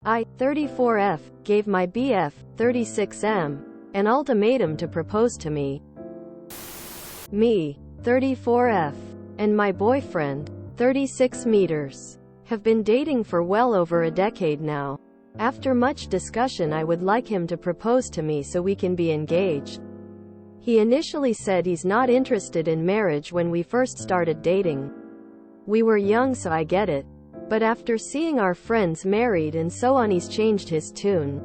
I, 34F, gave my BF, 36M, an ultimatum to propose to me. Me, 34F, and my boyfriend, 36 meters, have been dating for well over a decade now. After much discussion, I would like him to propose to me so we can be engaged. He initially said he's not interested in marriage when we first started dating. We were young, so I get it. But after seeing our friends married and so on, he's changed his tune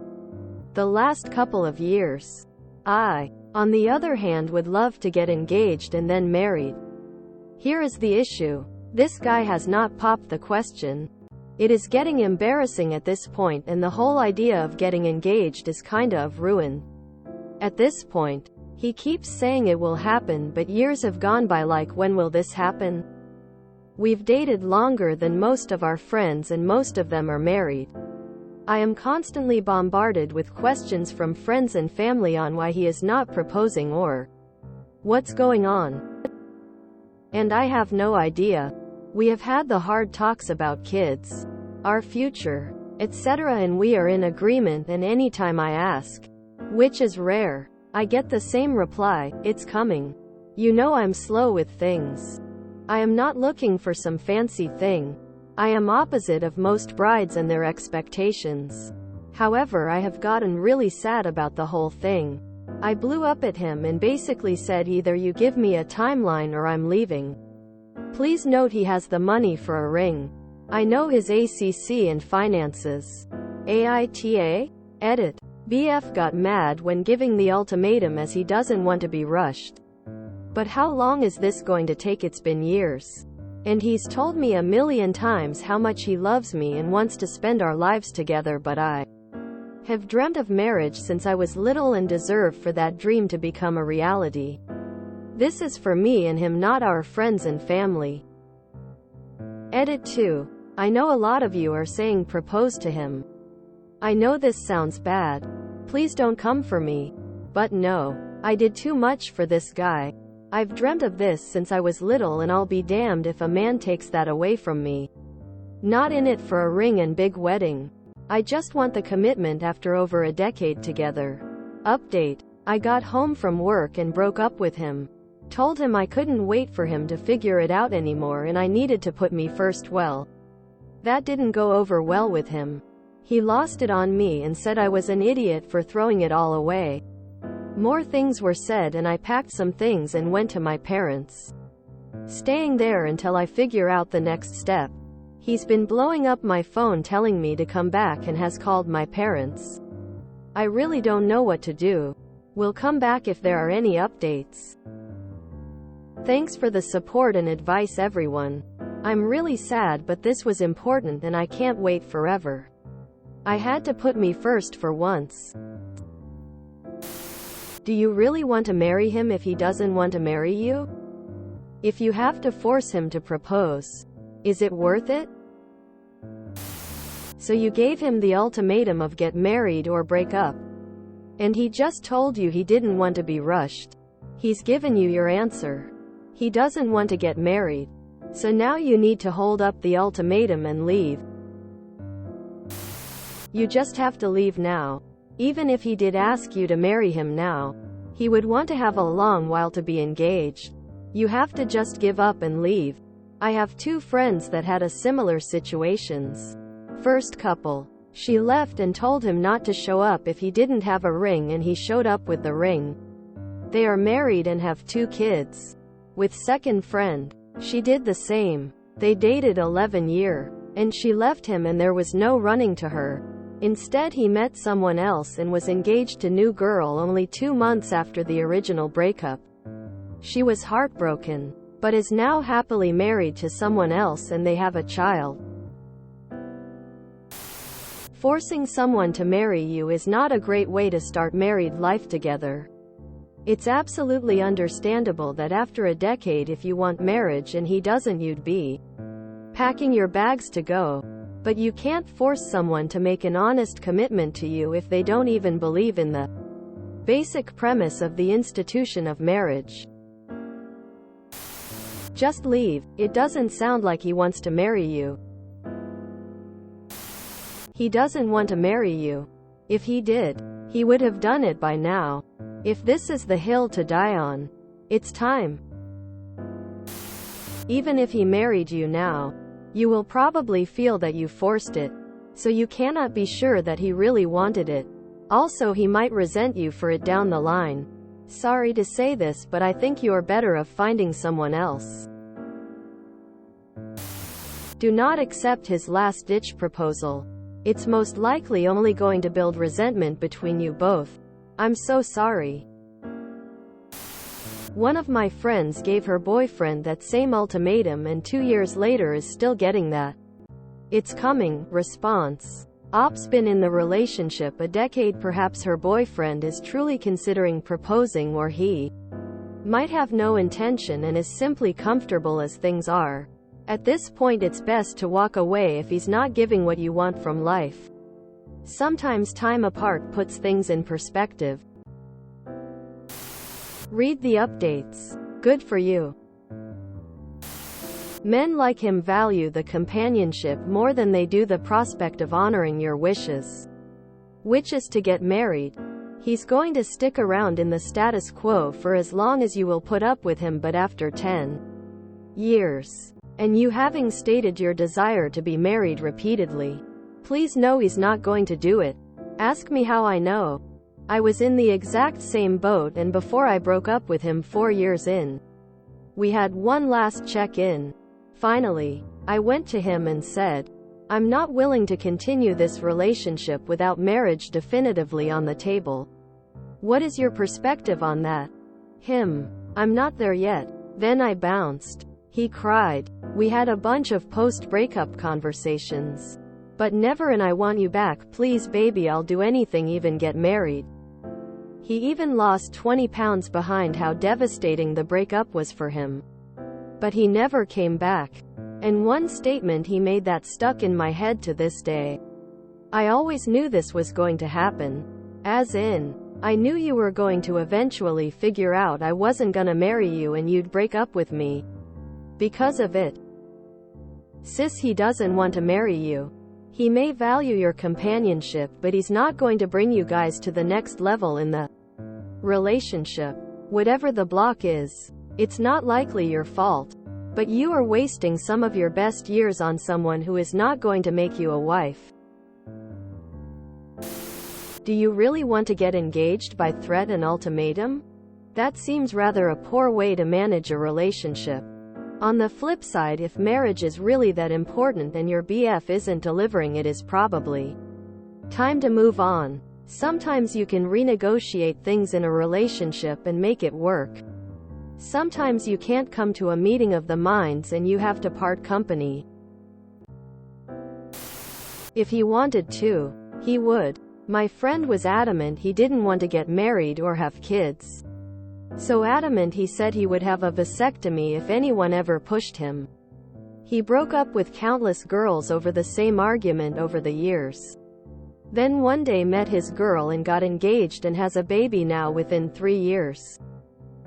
the last couple of years. I, on the other hand, would love to get engaged and then married. Here is the issue. This guy has not popped the question. It is getting embarrassing at this point, and the whole idea of getting engaged is kinda of ruin. At this point, he keeps saying it will happen, but years have gone by. Like, when will this happen? We've dated longer than most of our friends, and most of them are married. I am constantly bombarded with questions from friends and family on why he is not proposing or what's going on. And I have no idea. We have had the hard talks about kids, our future, etc., and we are in agreement, and anytime I ask, which is rare, I get the same reply: it's coming. You know, I'm slow with things. I am not looking for some fancy thing. I am opposite of most brides and their expectations. However, I have gotten really sad about the whole thing. I blew up at him and basically said, either you give me a timeline or I'm leaving. Please note he has the money for a ring. I know his ACC and finances. AITA? Edit. BF got mad when giving the ultimatum as he doesn't want to be rushed. But how long is this going to take? It's been years. And he's told me a million times how much he loves me and wants to spend our lives together, but I have dreamt of marriage since I was little and deserve for that dream to become a reality. This is for me and him, not our friends and family. Edit 2. I know a lot of you are saying propose to him. I know this sounds bad. Please don't come for me. But no. I did too much for this guy. I've dreamt of this since I was little, and I'll be damned if a man takes that away from me. Not in it for a ring and big wedding. I just want the commitment after over a decade together. Update. I got home from work and broke up with him. Told him I couldn't wait for him to figure it out anymore and I needed to put me first. Well, that didn't go over well with him. He lost it on me and said I was an idiot for throwing it all away. More things were said and I packed some things and went to my parents, staying there until I figure out the next step. He's been blowing up my phone telling me to come back and has called my parents. I really don't know what to do. We'll come back if there are any updates. Thanks for the support and advice, everyone. I'm really sad, but this was important and I can't wait forever. I had to put me first for once. Do you really want to marry him if he doesn't want to marry you? If you have to force him to propose, is it worth it? So you gave him the ultimatum of get married or break up. And he just told you he didn't want to be rushed. He's given you your answer. He doesn't want to get married. So now you need to hold up the ultimatum and leave. You just have to leave now. Even if he did ask you to marry him now, he would want to have a long while to be engaged. You have to just give up and leave. I have 2 friends that had a similar situations. First couple. She left and told him not to show up if he didn't have a ring, and he showed up with the ring. They are married and have 2 kids. With second friend, she did the same. They dated 11 years, and she left him and there was no running to her. Instead, he met someone else and was engaged to new girl only 2 months after the original breakup. She was heartbroken, but is now happily married to someone else and they have a child. Forcing someone to marry you is not a great way to start married life together. It's absolutely understandable that after a decade, if you want marriage and he doesn't, you'd be packing your bags to go. But you can't force someone to make an honest commitment to you if they don't even believe in the basic premise of the institution of marriage. Just leave. It doesn't sound like he wants to marry you. He doesn't want to marry you. If he did, he would have done it by now. If this is the hill to die on, it's time. Even if he married you now, you will probably feel that you forced it, so you cannot be sure that he really wanted it. Also, he might resent you for it down the line. Sorry to say this, but I think you are better off finding someone else. Do not accept his last-ditch proposal. It's most likely only going to build resentment between you both. I'm so sorry. One of my friends gave her boyfriend that same ultimatum and 2 years later is still getting that "it's coming" response. Op's been in the relationship a decade. Perhaps her boyfriend is truly considering proposing, or he might have no intention and is simply comfortable as things are. At this point, it's best to walk away if he's not giving what you want from life. Sometimes time apart puts things in perspective. Read the updates. Good for you. Men like him value the companionship more than they do the prospect of honoring your wishes, which is to get married. He's going to stick around in the status quo for as long as you will put up with him, but after 10 years, and you having stated your desire to be married repeatedly, please know he's not going to do it. Ask me how I know. I was in the exact same boat, and before I broke up with him 4 years in, we had one last check-in. Finally, I went to him and said, I'm not willing to continue this relationship without marriage definitively on the table. What is your perspective on that? Him: I'm not there yet. Then I bounced. He cried. We had a bunch of post-breakup conversations, but never an "I want you back, please baby, I'll do anything, even get married." He even lost 20 pounds behind how devastating the breakup was for him. But he never came back. And one statement he made that stuck in my head to this day: I always knew this was going to happen. As in, I knew you were going to eventually figure out I wasn't gonna marry you and you'd break up with me because of it. Sis, he doesn't want to marry you. He may value your companionship, but he's not going to bring you guys to the next level in the relationship. Whatever the block is, it's not likely your fault, but you are wasting some of your best years on someone who is not going to make you a wife. Do you really want to get engaged by threat and ultimatum? That seems rather a poor way to manage a relationship. On the flip side, if marriage is really that important and your BF isn't delivering, it is probably time to move on. Sometimes you can renegotiate things in a relationship and make it work. Sometimes you can't come to a meeting of the minds and you have to part company. If he wanted to, he would. My friend was adamant he didn't want to get married or have kids. So adamant he said he would have a vasectomy if anyone ever pushed him. He broke up with countless girls over the same argument over the years. Then one day met his girl and got engaged and has a baby now within 3 years.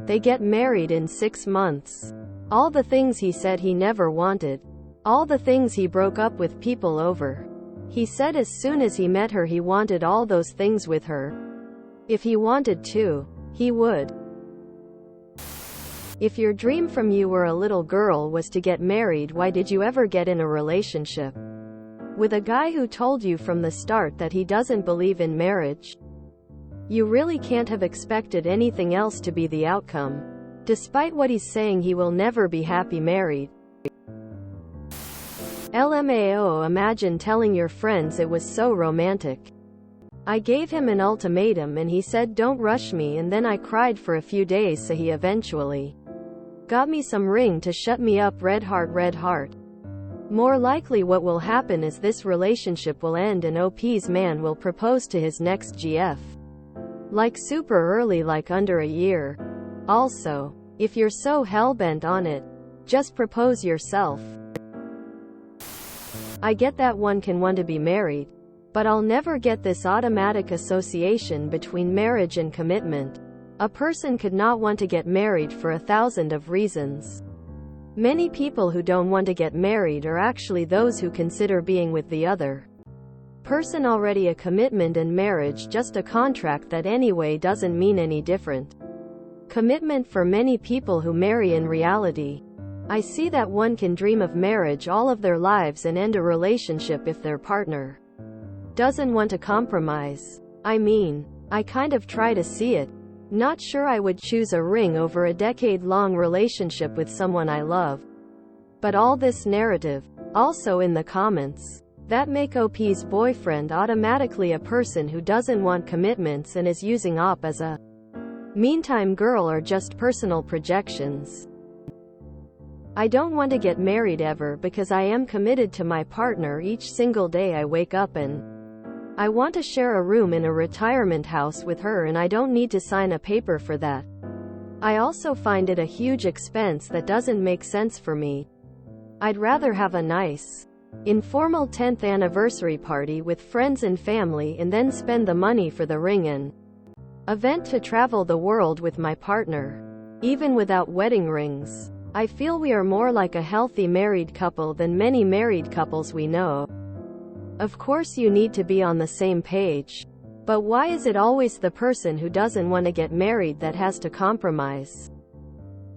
They get married in 6 months. All the things he said he never wanted. All the things he broke up with people over. He said as soon as he met her he wanted all those things with her. If he wanted to, he would. If your dream from you were a little girl was to get married, why did you ever get in a relationship with a guy who told you from the start that he doesn't believe in marriage? You really can't have expected anything else to be the outcome. Despite what he's saying, he will never be happy married. LMAO, imagine telling your friends it was so romantic. I gave him an ultimatum and he said don't rush me, and then I cried for a few days, so he eventually got me some ring to shut me up. Red heart, red heart. More likely what will happen is this relationship will end and OP's man will propose to his next GF. Like super early, like under a year. Also, if you're so hell-bent on it, just propose yourself. I get that one can want to be married, but I'll never get this automatic association between marriage and commitment. A person could not want to get married for 1,000 of reasons. Many people who don't want to get married are actually those who consider being with the other. Person already a commitment, and marriage just a contract that anyway doesn't mean any different. Commitment for many people who marry in reality. I see that one can dream of marriage all of their lives and end a relationship if their partner doesn't want to compromise. I mean, I kind of try to see it. Not sure I would choose a ring over a decade-long relationship with someone I love. But all this narrative, also in the comments, that make OP's boyfriend automatically a person who doesn't want commitments and is using OP as a meantime girl, are just personal projections. I don't want to get married ever because I am committed to my partner each single day I wake up, and I want to share a room in a retirement house with her, and I don't need to sign a paper for that. I also find it a huge expense that doesn't make sense for me. I'd rather have a nice, informal 10th anniversary party with friends and family and then spend the money for the ring and event to travel the world with my partner. Even without wedding rings, I feel we are more like a healthy married couple than many married couples we know. Of course you need to be on the same page. But why is it always the person who doesn't want to get married that has to compromise?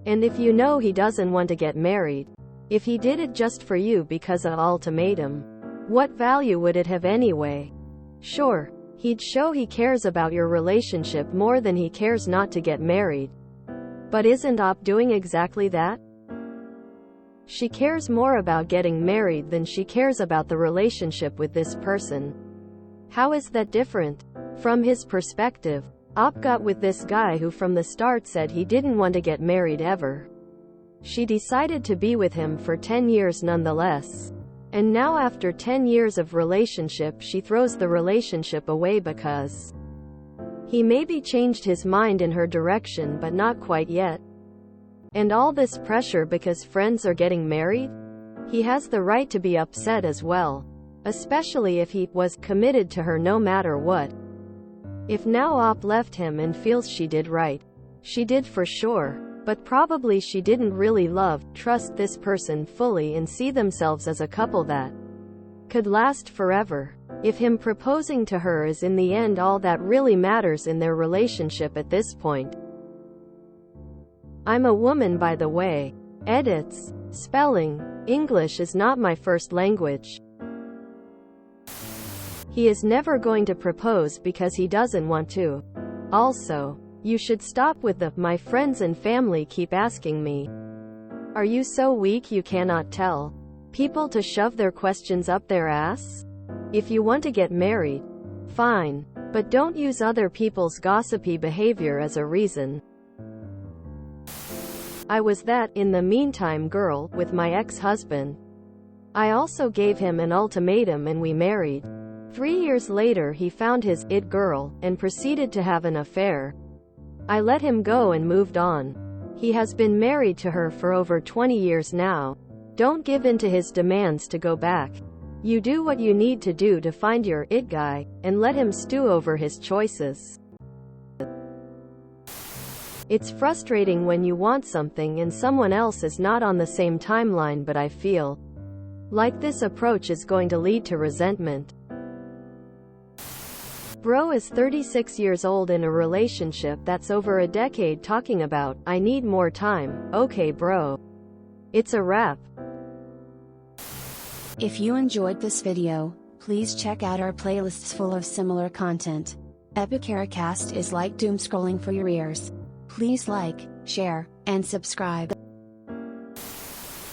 And if you know he doesn't want to get married, if he did it just for you because of ultimatum, what value would it have anyway? Sure, he'd show he cares about your relationship more than he cares not to get married. But isn't OP doing exactly that? She cares more about getting married than she cares about the relationship with this person. How is that different? From his perspective, OP got with this guy who from the start said he didn't want to get married ever. She decided to be with him for 10 years nonetheless. And now after 10 years of relationship, she throws the relationship away because he maybe changed his mind in her direction, but not quite yet. And all this pressure because friends are getting married? He has the right to be upset as well. Especially if he was committed to her no matter what. If now OP left him and feels she did right. She did for sure. But probably she didn't really trust this person fully and see themselves as a couple that could last forever. If him proposing to her is in the end all that really matters in their relationship at this point. I'm a woman, by the way. Edits. Spelling. English is not my first language. He is never going to propose because he doesn't want to. Also, you should stop with the "my friends and family keep asking me." Are you so weak you cannot tell people to shove their questions up their ass? If you want to get married, fine. But don't use other people's gossipy behavior as a reason. I was that, in the meantime girl, with my ex-husband. I also gave him an ultimatum and we married. 3 years later he found his it girl, and proceeded to have an affair. I let him go and moved on. He has been married to her for over 20 years now. Don't give in to his demands to go back. You do what you need to do to find your it guy, and let him stew over his choices. It's frustrating when you want something and someone else is not on the same timeline, but I feel like this approach is going to lead to resentment. Bro is 36 years old in a relationship that's over a decade, talking about, "I need more time." Okay bro. It's a wrap. If you enjoyed this video, please check out our playlists full of similar content. Epicaricast is like doom scrolling for your ears. Please like, share, and subscribe.